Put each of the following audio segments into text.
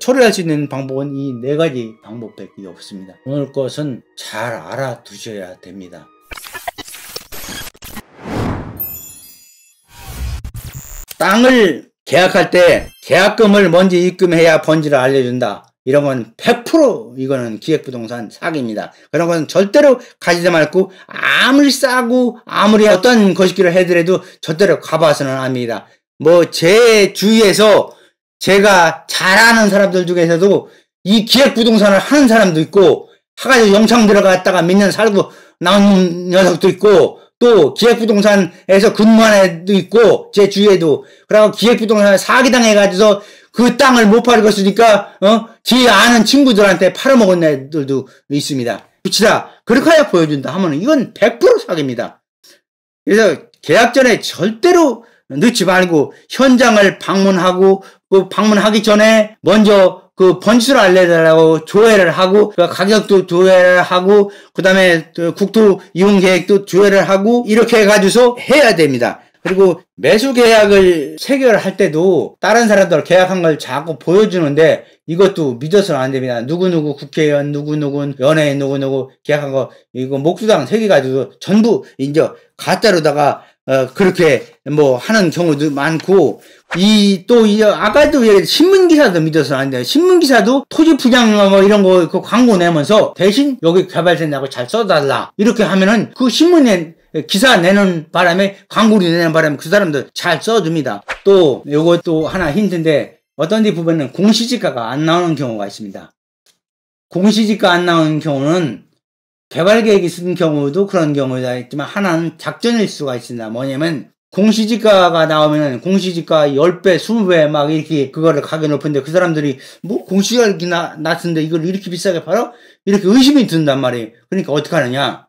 처리할 수 있는 방법은 이 4가지 방법밖에 없습니다. 오늘 것은 잘 알아두셔야 됩니다. 땅을 계약할 때 계약금을 먼저 입금해야 번지를 알려준다. 이런 건 100% 이거는 기획부동산 사기입니다. 그런 건 절대로 가지지 말고 아무리 싸고 아무리 어떤 거시기를 해더라도 절대로 가봐서는 안 합니다. 뭐 제 주위에서 제가 잘 아는 사람들 중에서도 이 기획부동산을 하는 사람도 있고 하가지고 영창 들어갔다가 몇 년 살고 나온 녀석도 있고 또 기획부동산에서 근무한 애도 있고 제 주위에도 그러고 기획부동산에 사기당해가지고 그 땅을 못 팔았으니까 지 아는 친구들한테 팔아먹은 애들도 있습니다. 그치다 그렇게 하여 보여준다 하면 이건 100% 사기입니다. 그래서 계약 전에 절대로 늦지 말고 현장을 방문하고 그 방문하기 전에 먼저 그 번지수를 알려달라고 조회를 하고 그 가격도 조회를 하고 그 다음에 국토 이용 계획도 조회를 하고 이렇게 해가지고서 해야 됩니다. 그리고 매수 계약을 체결할 때도 다른 사람들 계약한 걸 자꾸 보여주는데 이것도 믿어서는 안 됩니다. 누구누구 국회의원 누구누구 연예인 누구누구 계약한 거 이거 목수당 새겨가지고 전부 이제 가짜로다가 그렇게 뭐 하는 경우도 많고 또 아까도 신문기사도 믿어서는 안 돼요. 신문기사도 토지 분양 뭐 이런 거 그 광고 내면서 대신 여기 개발된다고 잘 써달라 이렇게 하면은 그 신문에 기사 내는 바람에 광고를 내는 바람에 그 사람들 잘 써줍니다. 또 요것도 하나 힌트인데 어떤 데 보면은 공시지가가 안 나오는 경우가 있습니다. 공시지가 안 나오는 경우는 개발계획이 쓴 경우도 그런 경우가 있지만 하나는 작전일 수가 있습니다. 뭐냐면 공시지가가 나오면은 공시지가 10배, 20배 막 이렇게 그거를 가격 높은데 그 사람들이 뭐 공시지가 이렇게 낮은데 이걸 이렇게 비싸게 팔아? 이렇게 의심이 든단 말이에요. 그러니까 어떻게 하느냐?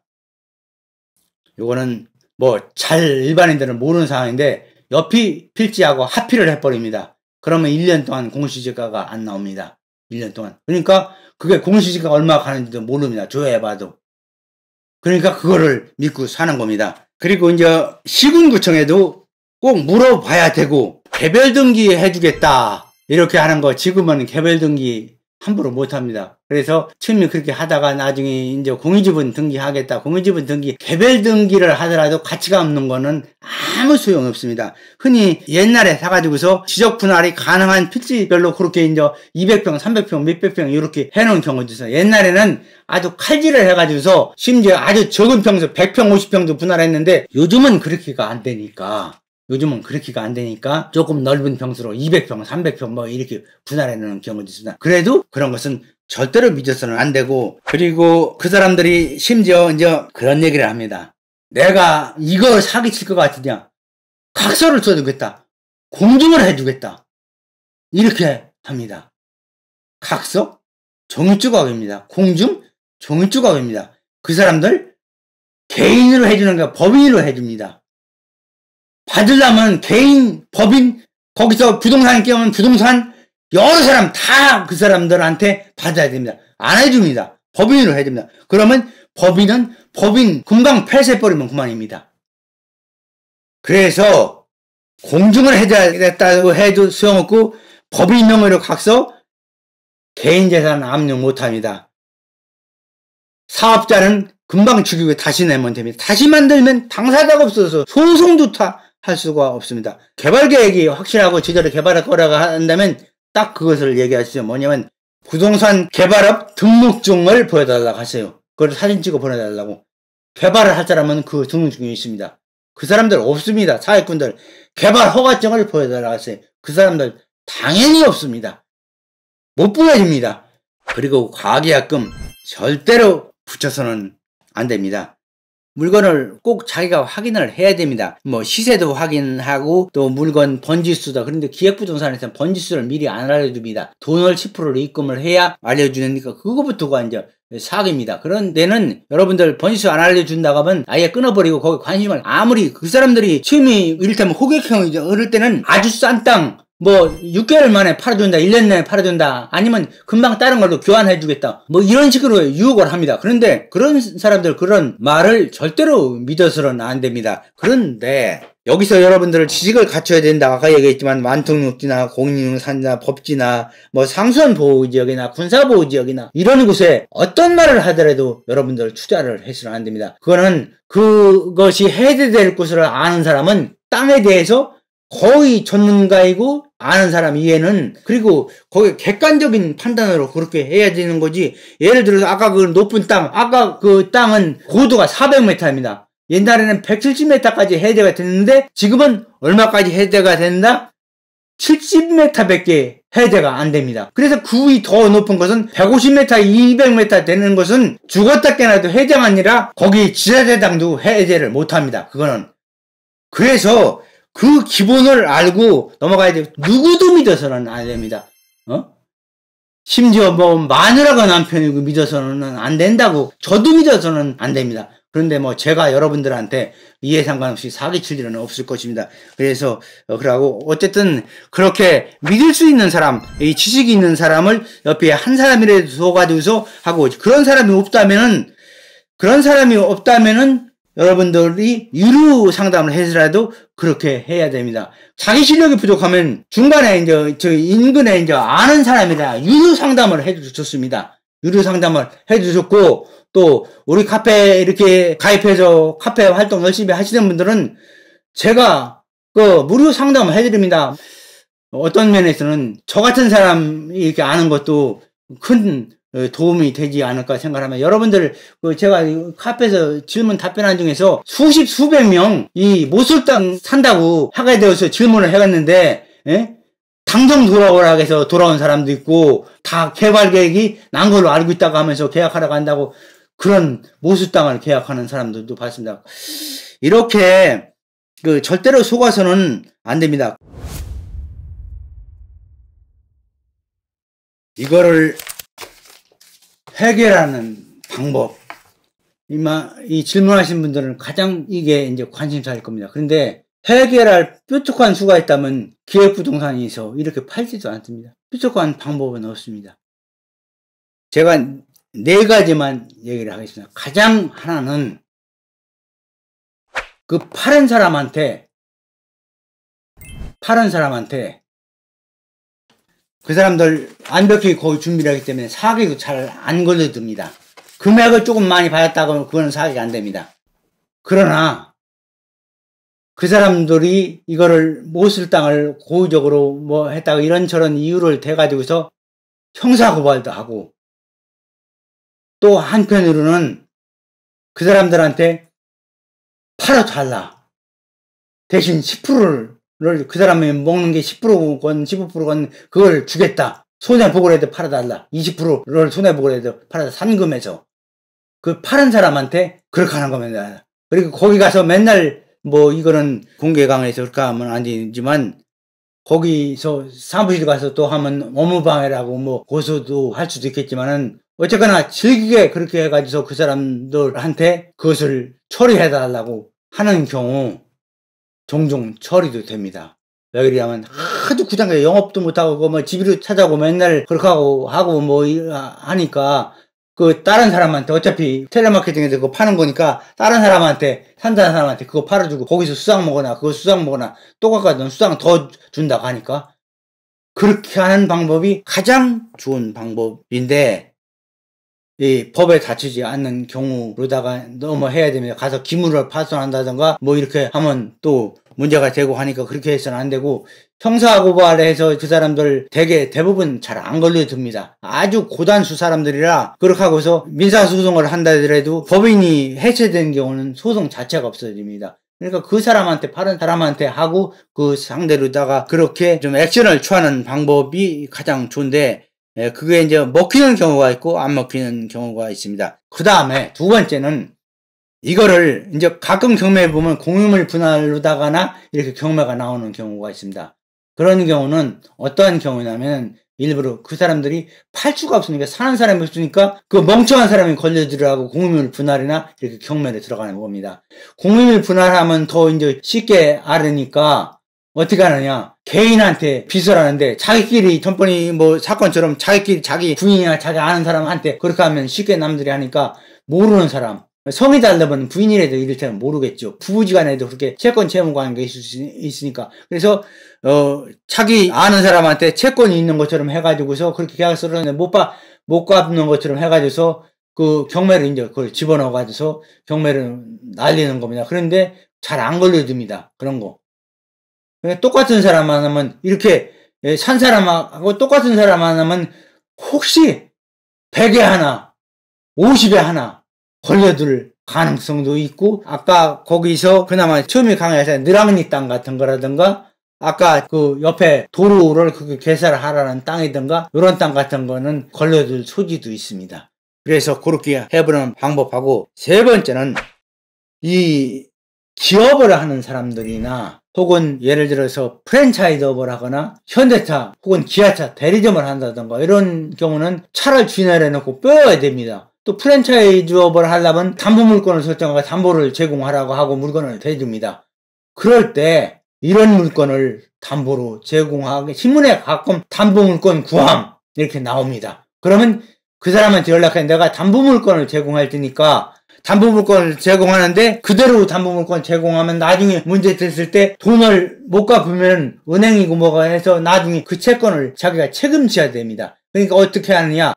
요거는 뭐 잘 일반인들은 모르는 상황인데 옆이 필지하고 합의를 해버립니다. 그러면 1년 동안 공시지가가 안 나옵니다. 1년 동안. 그러니까 그게 공시지가가 얼마 가는지도 모릅니다. 조회해봐도. 그러니까 그거를 믿고 사는 겁니다. 그리고 이제 시군구청에도 꼭 물어봐야 되고 개별 등기 해주겠다 이렇게 하는 거 지금은 개별 등기 함부로 못합니다. 그래서 처음에 그렇게 하다가 나중에 이제 공유지분 등기하겠다. 공유지분 등기 개별 등기를 하더라도 가치가 없는 거는 아무 소용 없습니다. 흔히 옛날에 사가지고서 지적 분할이 가능한 필지별로 그렇게 이제 200평, 300평, 몇백 평 이렇게 해놓은 경우도 있어요. 옛날에는 아주 칼질을 해가지고서 심지어 아주 적은 평수 100평, 50평도 분할했는데 요즘은 그렇게가 안 되니까 조금 넓은 평수로 200평, 300평 뭐 이렇게 분할해 놓는 경우도 있습니다. 그래도 그런 것은 절대로 믿어서는 안 되고 그리고 그 사람들이 심지어 이제 그런 얘기를 합니다. 내가 이거 사기칠 것 같으냐? 각서를 써주겠다. 공증을 해주겠다. 이렇게 합니다. 각서? 종이조각입니다. 공증? 종이조각입니다. 그 사람들 개인으로 해주는 게 법인으로 해줍니다. 받으려면 개인, 법인, 거기서 부동산 끼우면 부동산 여러 사람 다 그 사람들한테 받아야 됩니다. 안 해줍니다. 법인으로 해줍니다. 그러면 법인은 법인 금방 폐쇄버리면 그만입니다. 그래서 공증을 해야겠다고 해도 소용없고 법인 명의로 각서 개인재산 압류 못합니다. 사업자는 금방 죽이고 다시 내면 됩니다. 다시 만들면 당사자가 없어서 소송도 할 수가 없습니다. 개발계획이 확실하고 제대로 개발할 거라고 한다면 딱 그것을 얘기하시죠. 뭐냐면 부동산 개발업 등록증을 보여달라고 하세요. 그걸 사진 찍어 보내달라고. 개발을 할 사람은 그 등록증이 있습니다. 그 사람들 없습니다. 사회꾼들 개발 허가증을 보여달라고 하세요. 그 사람들 당연히 없습니다. 못 보여줍니다. 그리고 과계약금 절대로 붙여서는 안 됩니다. 물건을 꼭 자기가 확인을 해야 됩니다. 뭐 시세도 확인하고 또 물건 번지수다. 그런데 기획부동산에서는 번지수를 미리 안 알려줍니다. 돈을 10%를 입금을 해야 알려주니까 그거부터가 이제 사기입니다. 그런 데는 여러분들 번지수 안 알려준다고 하면 아예 끊어버리고 거기 관심을 아무리 그 사람들이 처음에 이를테면 호객형이죠. 그럴 때는 아주 싼 땅 뭐 6개월 만에 팔아준다, 1년 내에 팔아준다, 아니면 금방 다른 걸로 교환해주겠다, 뭐 이런 식으로 유혹을 합니다. 그런데 그런 사람들 그런 말을 절대로 믿어서는 안 됩니다. 그런데 여기서 여러분들 지식을 갖춰야 된다. 아까 얘기했지만 완통육지나 공인중산이나 법지나 뭐 상수원보호지역이나 군사보호지역이나 이런 곳에 어떤 말을 하더라도 여러분들 투자를 해서는 안 됩니다. 그거는 그것이 해제될 곳을 아는 사람은 땅에 대해서 거의 전문가이고 아는 사람 이해는 그리고 거기 객관적인 판단으로 그렇게 해야 되는 거지. 예를 들어서 아까 그 높은 땅, 아까 그 땅은 고도가 400m입니다. 옛날에는 170m까지 해제가 됐는데 지금은 얼마까지 해제가 된다? 70m밖에 해제가 안 됩니다. 그래서 그 위 더 높은 것은 150m, 200m 되는 것은 죽었다 깨나도 해제가 아니라 거기 지자체장도 해제를 못합니다. 그거는. 그래서 그 기본을 알고 넘어가야 돼요. 누구도 믿어서는 안 됩니다. 심지어 뭐 마누라가 남편이고 믿어서는 안 된다고 저도 믿어서는 안 됩니다. 그런데 뭐 제가 여러분들한테 이해 상관없이 사기칠 일은 없을 것입니다. 그래서 그러고 어쨌든 그렇게 믿을 수 있는 사람, 이 지식이 있는 사람을 옆에 한 사람이라도 둬가지고서 하고 그런 사람이 없다면은 여러분들이 유료 상담을 해서라도 그렇게 해야 됩니다. 자기 실력이 부족하면 중간에 이제 저 인근에 이제 아는 사람이라 유료 상담을 해주셨습니다. 유료 상담을 해주셨고 또 우리 카페 이렇게 가입해서 카페 활동 열심히 하시는 분들은 제가 그 무료 상담을 해드립니다. 어떤 면에서는 저 같은 사람이 이렇게 아는 것도 큰 도움이 되지 않을까 생각하면 여러분들 제가 카페에서 질문 답변한 중에서 수백 명 이 모쏠땅 산다고 하게 되어서 질문을 해갔는데 당장 돌아오라 해서 돌아온 사람도 있고 다 개발 계획이 난 걸로 알고 있다고 하면서 계약하러 간다고 그런 모쏠땅을 계약하는 사람들도 봤습니다. 이렇게 절대로 속아서는 안 됩니다. 이거를 해결하는 방법. 이 질문하신 분들은 가장 이게 이제 관심사일 겁니다. 그런데 해결할 뾰족한 수가 있다면 기획부동산에서 이렇게 팔지도 않습니다. 뾰족한 방법은 없습니다. 제가 4가지만 얘기를 하겠습니다. 가장 하나는 그 파는 사람한테 그 사람들 완벽히 거의 준비를 하기 때문에 사기도 잘 안 걸려듭니다. 금액을 조금 많이 받았다고 그거는 사기가 안 됩니다. 그러나 그 사람들이 이거를 못쓸 땅을 고의적으로 뭐 했다고 이런저런 이유를 대가지고서 형사고발도 하고 또 한편으로는 그 사람들한테 팔아달라. 대신 10%를 그 사람이 먹는 게 10%건 15%건 그걸 주겠다. 손해보고라도 팔아달라. 20%를 손해보고라도 팔아달라. 상금에서. 그 파는 사람한테 그렇게 하는 겁니다. 그리고 거기 가서 맨날 뭐 이거는 공개 강의에서 그렇게 하면 안 되지만 거기서 사무실 가서 또 하면 업무방해라고 뭐 고소도 할 수도 있겠지만은 어쨌거나 즐기게 그렇게 해가지고 그 사람들한테 그것을 처리해달라고 하는 경우 종종 처리도 됩니다. 왜 그러냐면 하도 구장에 영업도 못하고 뭐 집으로 찾아오고 맨날 그렇게 하고 뭐 하니까 그 다른 사람한테 어차피 텔레마케팅에서 그거 파는 거니까 다른 사람한테 산다는 사람한테 그거 팔아주고 거기서 수당 먹거나 그거 수당 먹거나 또 가까이 수당 더 준다고 하니까 그렇게 하는 방법이 가장 좋은 방법인데 이 법에 다치지 않는 경우로다가 너무 해야 됩니다. 가서 기물을 파손한다던가 뭐 이렇게 하면 또 문제가 되고 하니까 그렇게 해서는 안 되고 형사고발해서 그 사람들 대부분 잘 안 걸려듭니다. 아주 고단수 사람들이라 그렇게 하고서 민사소송을 한다 하더라도 법인이 해체된 경우는 소송 자체가 없어집니다. 그러니까 그 사람한테 파는 사람한테 하고 그 상대로다가 그렇게 좀 액션을 취하는 방법이 가장 좋은데 그게 이제 먹히는 경우가 있고 안 먹히는 경우가 있습니다. 그 다음에 2번째는 이거를 이제 가끔 경매에 보면 공유물 분할로다가나 이렇게 경매가 나오는 경우가 있습니다. 그런 경우는 어떠한 경우냐면 일부러 그 사람들이 팔 수가 없으니까 사는 사람이 없으니까 그 멍청한 사람이 걸려들어가고 공유물 분할이나 이렇게 경매에 들어가는 겁니다. 공유물 분할하면 더 이제 쉽게 알으니까 어떻게 하느냐. 개인한테 빚을 하는데 자기끼리 전번에 뭐 사건처럼 자기끼리 자기 부인이나 자기 아는 사람한테 그렇게 하면 쉽게 남들이 하니까 모르는 사람 성이 다르면 부인이라도 이를테면 모르겠죠. 부부지간에도 그렇게 채권 채무 관계가 있으니까. 그래서 자기 아는 사람한테 채권이 있는 것처럼 해가지고서 그렇게 계약서를 못 갚는 것처럼 해가지고서 그 경매를 이제 그걸 집어넣어가지고서 경매를 날리는 겁니다. 그런데 잘 안 걸려듭니다. 그런 거. 똑같은 사람 하나면 이렇게 산 사람하고 똑같은 사람 하나면 혹시 100에 하나, 50에 하나 걸려들 가능성도 있고, 아까 거기서 그나마 처음에 강의해서 느랑니 땅 같은 거라든가, 아까 그 옆에 도로를 그렇게 개설을 하라는 땅이든가, 이런 땅 같은 거는 걸려들 소지도 있습니다. 그래서 그렇게 해보는 방법하고, 세 번째는 이 기업을 하는 사람들이나 혹은 예를 들어서 프랜차이즈업을 하거나 현대차 혹은 기아차 대리점을 한다든가 이런 경우는 차를 주인을 해놓고 빼야 됩니다. 또 프랜차이즈업을 하려면 담보물건을 설정하고 담보를 제공하라고 하고 물건을 대줍니다. 그럴 때 이런 물건을 담보로 제공하게 신문에 가끔 담보물건 구함 이렇게 나옵니다. 그러면 그 사람한테 연락해 내가 담보물건을 제공할 테니까 담보물건을 제공하는데 그대로 담보물건 제공하면 나중에 문제 됐을 때 돈을 못 갚으면 은행이고 뭐가 해서 나중에 그 채권을 자기가 책임져야 됩니다. 그러니까 어떻게 하느냐,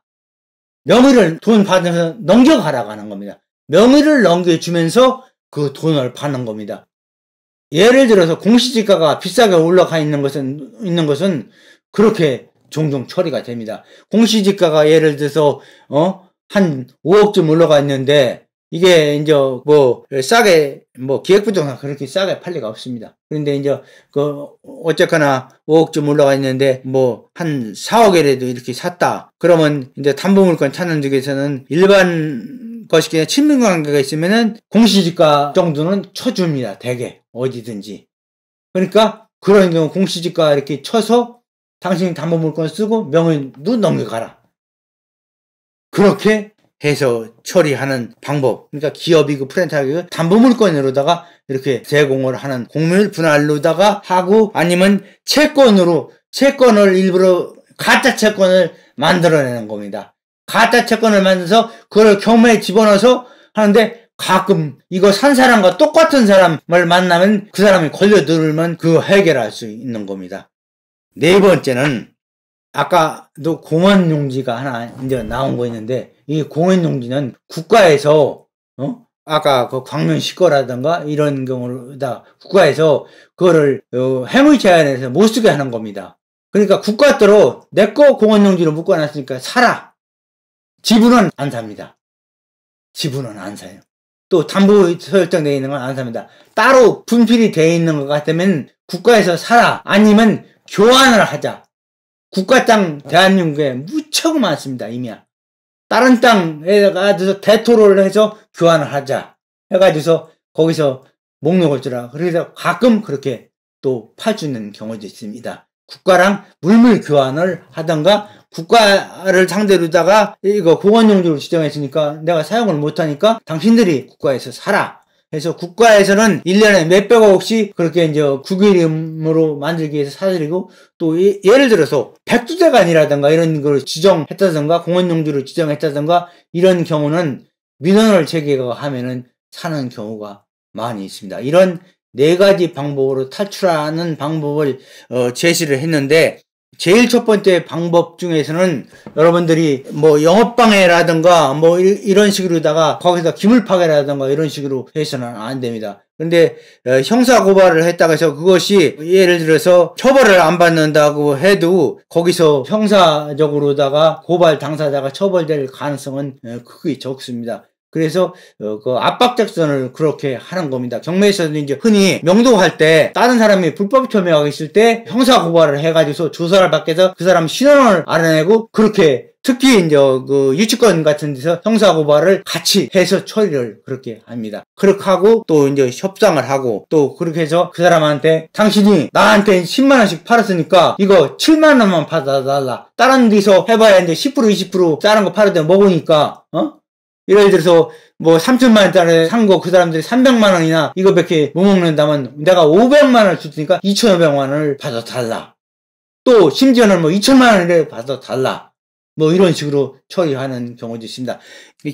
명의를 돈 받아서 넘겨가라고 하는 겁니다. 명의를 넘겨주면서 그 돈을 받는 겁니다. 예를 들어서 공시지가가 비싸게 올라가 있는 것은 그렇게 종종 처리가 됩니다. 공시지가가 예를 들어서 한 5억쯤 올라가 있는데 이게 이제 싸게 기획부동산 그렇게 싸게 팔 리가 없습니다. 그런데 이제 어쨌거나 5억쯤 올라가 있는데 한 4억이라도 이렇게 샀다. 그러면 이제 담보물건 찾는 쪽에서는 일반 것이기에 친분관계가 있으면은 공시지가 정도는 쳐줍니다. 대개 어디든지. 그러니까 그런 경우 공시지가 이렇게 쳐서 당신이 담보물건 쓰고 명의도 넘겨가라. 그렇게 해서 처리하는 방법. 그러니까 기업이고 프랜차이즈 담보물건으로다가 이렇게 제공을 하는 공물 분할로다가 하고, 아니면 채권을 일부러 가짜 채권을 만들어내는 겁니다. 가짜 채권을 만들어서 그걸 경매에 집어넣어서 하는데, 가끔 이거 산 사람과 똑같은 사람을 만나면 그 사람이 걸려들면 그 해결할 수 있는 겁니다. 네 번째는 아까도 공원용지가 하나 이제 나온 거 있는데, 이 공원용지는 국가에서 아까 그 광명시거라든가 이런 경우다 국가에서 그거를 해물 제한해서 못 쓰게 하는 겁니다. 그러니까 국가 뜻대로 내 거 공원용지로 묶어놨으니까 사라. 지분은 안 삽니다. 지분은 안 사요. 또 담보 설정되어 있는 건 안 삽니다. 따로 분필이 되어 있는 것 같으면 국가에서 사라. 아니면 교환을 하자. 국가 땅 대한민국에 무척 많습니다. 이미야. 다른 땅에 가서 대토를 해서 교환을 하자 해가지고서 거기서 목록을 주라. 그래서 가끔 그렇게 또 팔주는 경우도 있습니다. 국가랑 물물 교환을 하던가, 국가를 상대로다가 이거 공원용지로 지정했으니까 내가 사용을 못하니까 당신들이 국가에서 사라 해서 국가에서는 1년에 몇백억씩 그렇게 이제 국유임으로 만들기 위해서 사드리고, 또 예를 들어서 백두대간이라든가 이런 걸 지정했다든가 공원용지로 지정했다든가 이런 경우는 민원을 제기하면은 사는 경우가 많이 있습니다. 이런 네 가지 방법으로 탈출하는 방법을 제시를 했는데, 제일 첫 번째 방법 중에서는 여러분들이 영업방해라든가 이런 식으로다가 거기서 기물파괴라든가 이런 식으로 해서는 안 됩니다. 근데 형사고발을 했다고 해서 그것이 예를 들어서 처벌을 안 받는다고 해도 거기서 형사적으로다가 고발 당사자가 처벌될 가능성은 크게 적습니다. 그래서 그 압박작전을 그렇게 하는 겁니다. 경매에서는 이제 흔히 명도할 때 다른 사람이 불법 점유하고 있을 때 형사고발을 해가지고서 조사를 받게 해서 그 사람 신원을 알아내고, 그렇게 특히 이제 그 유치권 같은 데서 형사고발을 같이 해서 처리를 그렇게 합니다. 그렇게 하고 또 이제 협상을 하고 또 그렇게 해서 그 사람한테 당신이 나한테 10만원씩 팔았으니까 이거 7만원만 받아달라. 다른 데서 해봐야 이제 10% 20% 다른 거 팔을 때 먹으니까 예를 들어서 3천만원짜리 산 거 그 사람들이 300만원이나 이거밖에 못 먹는다면 내가 500만원을 줬으니까 2,500만원을 받아달라. 또 심지어는 2천만원을 받아달라. 뭐 이런 식으로 처리하는 경우도 있습니다.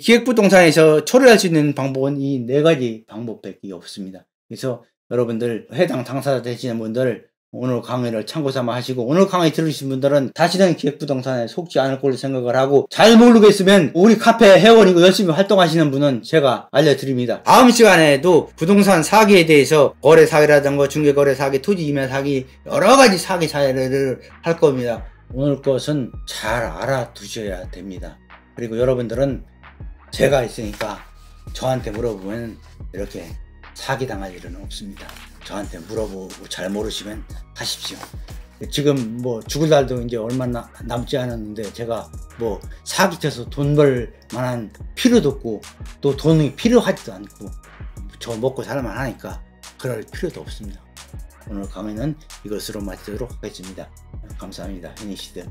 기획부동산에서 처리할 수 있는 방법은 이 4가지 방법밖에 없습니다. 그래서 여러분들 해당 당사자 되시는 분들 오늘 강의를 참고 삼아 하시고, 오늘 강의 들으신 분들은 다시는 기획부동산에 속지 않을 걸로 생각을 하고, 잘 모르겠으면 우리 카페 회원이고 열심히 활동하시는 분은 제가 알려드립니다. 다음 시간에도 부동산 사기에 대해서 거래 사기라든가 중개거래 사기, 토지 이면 사기, 여러가지 사기 사례를 할 겁니다. 오늘 것은 잘 알아두셔야 됩니다. 그리고 여러분들은 제가 있으니까 저한테 물어보면 이렇게 사기당할 일은 없습니다. 저한테 물어보고 잘 모르시면 하십시오. 지금 뭐 죽을 날도 이제 얼마 남지 않았는데 제가 뭐 사기쳐서 돈 벌 만한 필요도 없고 또 돈이 필요하지도 않고 저 먹고 살만 하니까 그럴 필요도 없습니다. 오늘 강의는 이것으로 마치도록 하겠습니다. 감사합니다. 해니시드.